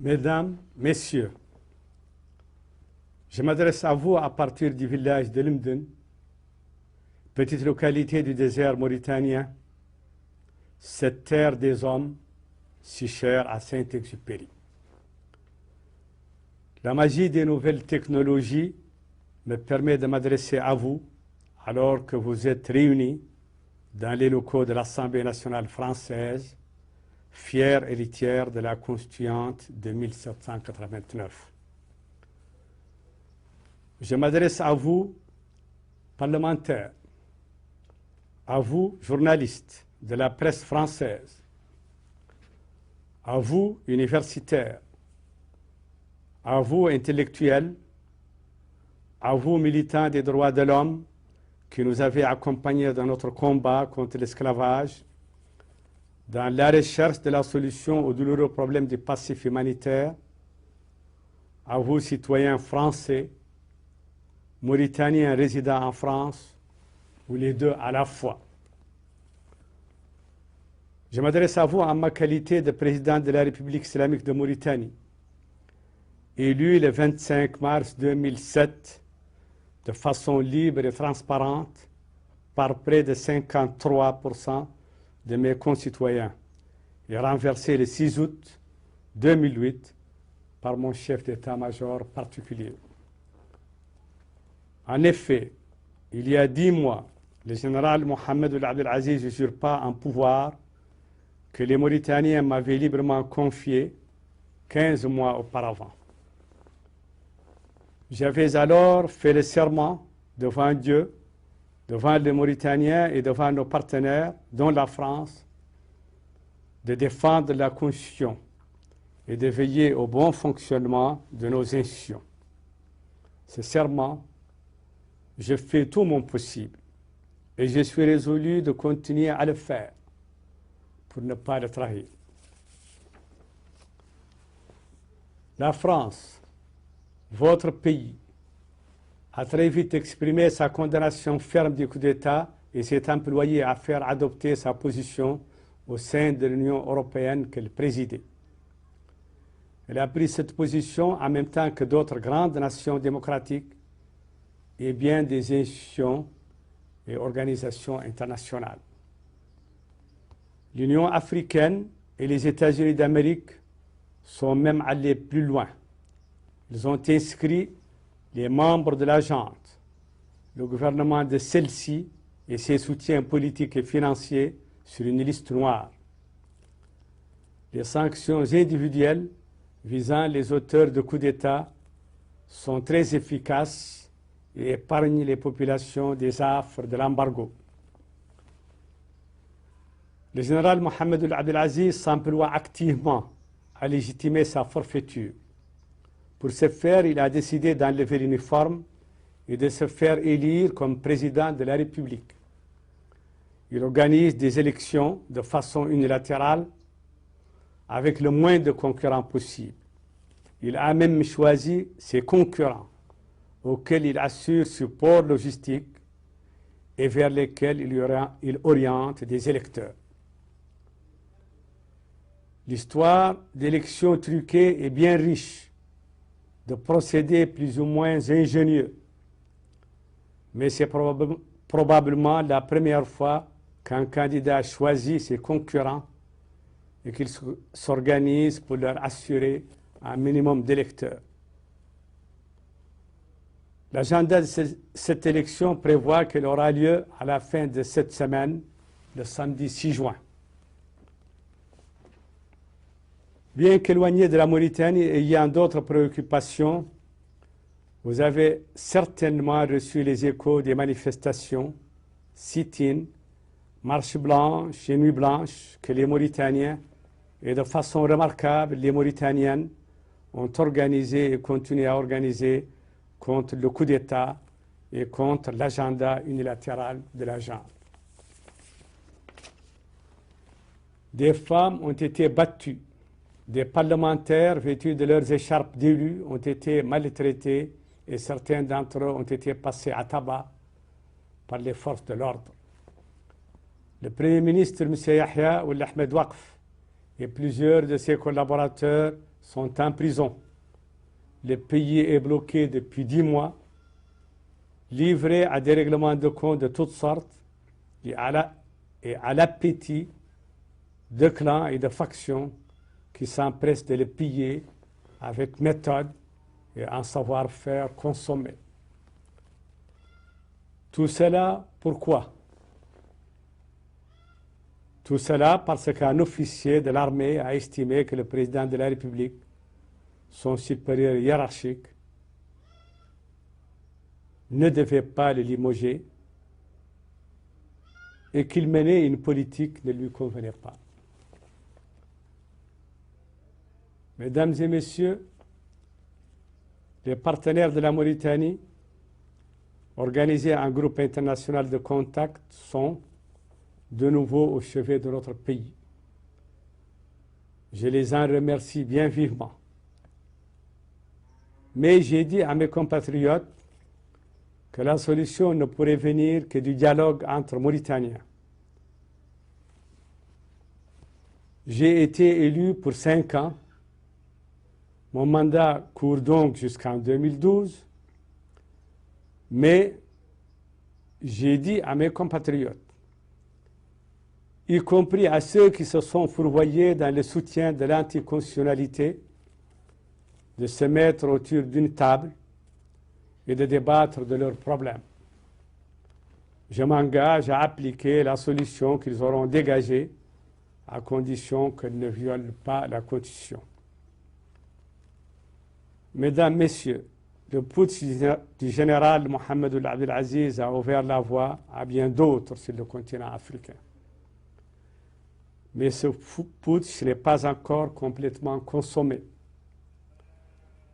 Mesdames, Messieurs, je m'adresse à vous à partir du village de Lemden, petite localité du désert mauritanien, cette terre des hommes si chère à Saint-Exupéry. La magie des nouvelles technologies me permet de m'adresser à vous alors que vous êtes réunis dans les locaux de l'Assemblée nationale française, fière héritière de la Constituante de 1789. Je m'adresse à vous, parlementaires, à vous, journalistes de la presse française, à vous, universitaires, à vous, intellectuels, à vous, militants des droits de l'homme, qui nous avez accompagnés dans notre combat contre l'esclavage, dans la recherche de la solution aux douloureux problèmes du passif humanitaire, à vous, citoyens français, Mauritaniens résidant en France, ou les deux à la fois. Je m'adresse à vous en ma qualité de président de la République islamique de Mauritanie, élu le 25 mars 2007 de façon libre et transparente par près de 53% de mes concitoyens et renversé le 6 août 2008 par mon chef d'état-major particulier. En effet, il y a 10 mois, le général Mohamed Ould Abdelaziz usurpa un pouvoir que les Mauritaniens m'avaient librement confié 15 mois auparavant. J'avais alors fait le serment devant Dieu, devant les Mauritaniens et devant nos partenaires, dont la France, de défendre la Constitution et de veiller au bon fonctionnement de nos institutions. Ce serment, je fais tout mon possible et je suis résolu de continuer à le faire pour ne pas le trahir. La France, votre pays, a très vite exprimé sa condamnation ferme du coup d'État et s'est employé à faire adopter sa position au sein de l'Union européenne qu'elle présidait. Elle a pris cette position en même temps que d'autres grandes nations démocratiques et bien des institutions et organisations internationales. L'Union africaine et les États-Unis d'Amérique sont même allés plus loin. Ils ont inscrit les membres de la junte, le gouvernement de celle-ci et ses soutiens politiques et financiers sur une liste noire. Les sanctions individuelles visant les auteurs de coups d'État sont très efficaces et épargnent les populations des affres de l'embargo. Le général Mohamed Ould Abdelaziz s'emploie activement à légitimer sa forfaiture. Pour ce faire, il a décidé d'enlever l'uniforme et de se faire élire comme président de la République. Il organise des élections de façon unilatérale avec le moins de concurrents possible. Il a même choisi ses concurrents auxquels il assure support logistique et vers lesquels il oriente des électeurs. L'histoire d'élections truquées est bien riche de procédés plus ou moins ingénieux, mais c'est probablement la première fois qu'un candidat choisit ses concurrents et qu'il s'organise pour leur assurer un minimum d'électeurs. L'agenda de cette élection prévoit qu'elle aura lieu à la fin de cette semaine, le samedi 6 juin. Bien qu'éloigné de la Mauritanie et ayant d'autres préoccupations, vous avez certainement reçu les échos des manifestations, sit-in, marches blanches et nuits blanches que les Mauritaniens, et de façon remarquable les Mauritaniennes, ont organisées et continuent à organiser contre le coup d'État et contre l'agenda unilatéral de la junte. Des femmes ont été battues, des parlementaires vêtus de leurs écharpes d'élus ont été maltraités et certains d'entre eux ont été passés à tabac par les forces de l'ordre. Le Premier ministre, M. Yahya Ould Ahmed Waqf, et plusieurs de ses collaborateurs sont en prison. Le pays est bloqué depuis 10 mois, livré à des règlements de compte de toutes sortes et à l'appétit de clans et de factions qui s'empressent de le piller avec méthode et un savoir-faire consommé. Tout cela, pourquoi? Tout cela parce qu'un officier de l'armée a estimé que le président de la République, son supérieur hiérarchique, ne devait pas le limoger et qu'il menait une politique qui ne lui convenait pas. Mesdames et messieurs, les partenaires de la Mauritanie, organisés un groupe international de contact, sont de nouveau au chevet de notre pays. Je les en remercie bien vivement. Mais j'ai dit à mes compatriotes que la solution ne pourrait venir que du dialogue entre Mauritaniens. J'ai été élu pour 5 ans. Mon mandat court donc jusqu'en 2012. Mais j'ai dit à mes compatriotes, y compris à ceux qui se sont fourvoyés dans le soutien de l'anticonstitutionnalité, de se mettre autour d'une table et de débattre de leurs problèmes. Je m'engage à appliquer la solution qu'ils auront dégagée à condition qu'elle ne viole pas la Constitution. Mesdames, Messieurs, le putsch du général Mohamed Ould Abdel Aziz a ouvert la voie à bien d'autres sur le continent africain. Mais ce putsch n'est pas encore complètement consommé.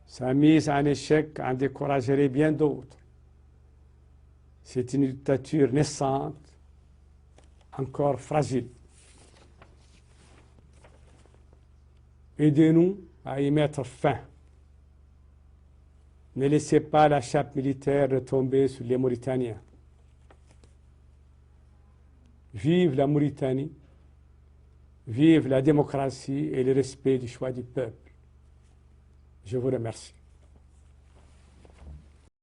Sa mise en échec en découragerait bien d'autres. C'est une dictature naissante, encore fragile. Aidez-nous à y mettre fin. Ne laissez pas la chape militaire retomber sur les Mauritaniens. Vive la Mauritanie, vive la démocratie et le respect du choix du peuple. Je vous remercie.